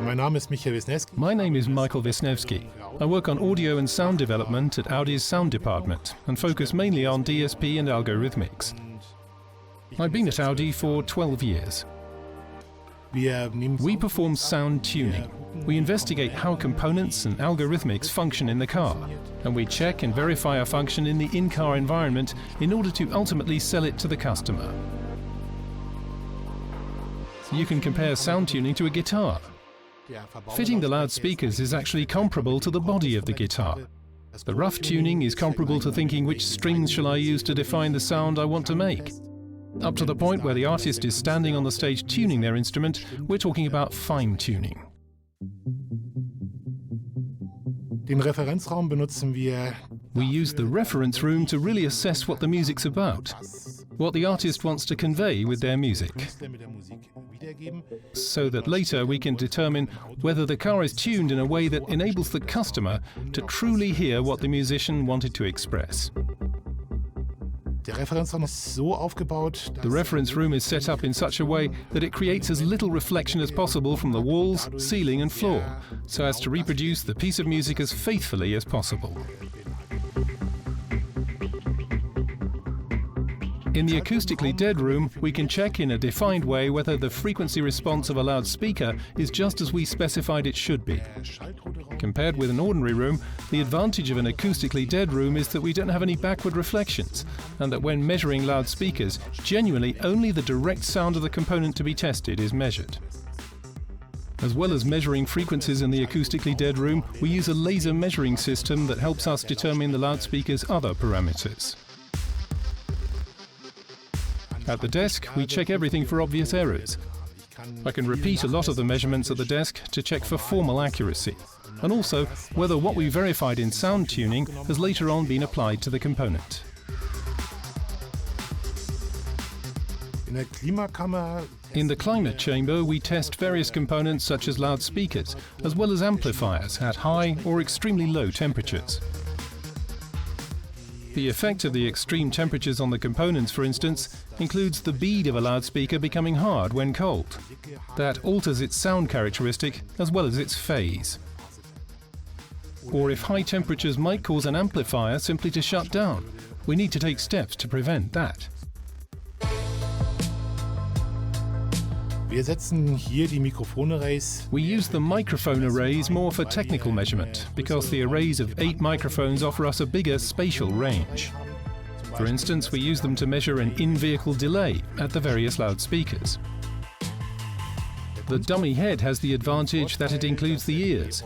My name is Michael Wisniewski. I work on audio and sound development at Audi's sound department and focus mainly on DSP and algorithmics. I've been at Audi for 12 years. We perform sound tuning. We investigate how components and algorithmics function in the car, and we check and verify a function in the in-car environment in order to ultimately sell it to the customer. You can compare sound tuning to a guitar. Fitting the loudspeakers is actually comparable to the body of the guitar. The rough tuning is comparable to thinking which strings shall I use to define the sound I want to make. Up to the point where the artist is standing on the stage tuning their instrument, we're talking about fine tuning. We use the reference room to really assess what the music's about, what the artist wants to convey with their music, so that later we can determine whether the car is tuned in a way that enables the customer to truly hear what the musician wanted to express. The reference room is set up in such a way that it creates as little reflection as possible from the walls, ceiling and floor, so as to reproduce the piece of music as faithfully as possible. In the acoustically dead room, we can check in a defined way whether the frequency response of a loudspeaker is just as we specified it should be. Compared with an ordinary room, the advantage of an acoustically dead room is that we don't have any backward reflections, and that when measuring loudspeakers, genuinely only the direct sound of the component to be tested is measured. As well as measuring frequencies in the acoustically dead room, we use a laser measuring system that helps us determine the loudspeaker's other parameters. At the desk, we check everything for obvious errors. I can repeat a lot of the measurements at the desk to check for formal accuracy, and also whether what we verified in sound tuning has later on been applied to the component. In the climate chamber, we test various components such as loudspeakers, as well as amplifiers at high or extremely low temperatures. The effect of the extreme temperatures on the components, for instance, includes the bead of a loudspeaker becoming hard when cold. That alters its sound characteristic as well as its phase. Or if high temperatures might cause an amplifier simply to shut down, we need to take steps to prevent that. We use the microphone arrays more for technical measurement, because the arrays of 8 microphones offer us a bigger spatial range. For instance, we use them to measure an in-vehicle delay at the various loudspeakers. The dummy head has the advantage that it includes the ears.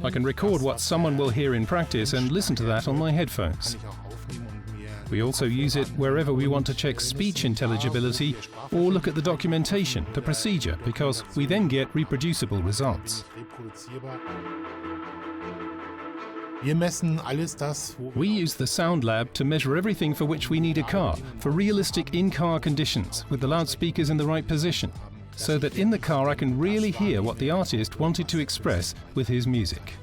I can record what someone will hear in practice and listen to that on my headphones. We also use it wherever we want to check speech intelligibility or look at the documentation, the procedure, because we then get reproducible results. We use the Sound Lab to measure everything for which we need a car, for realistic in-car conditions, with the loudspeakers in the right position, so that in the car I can really hear what the artist wanted to express with his music.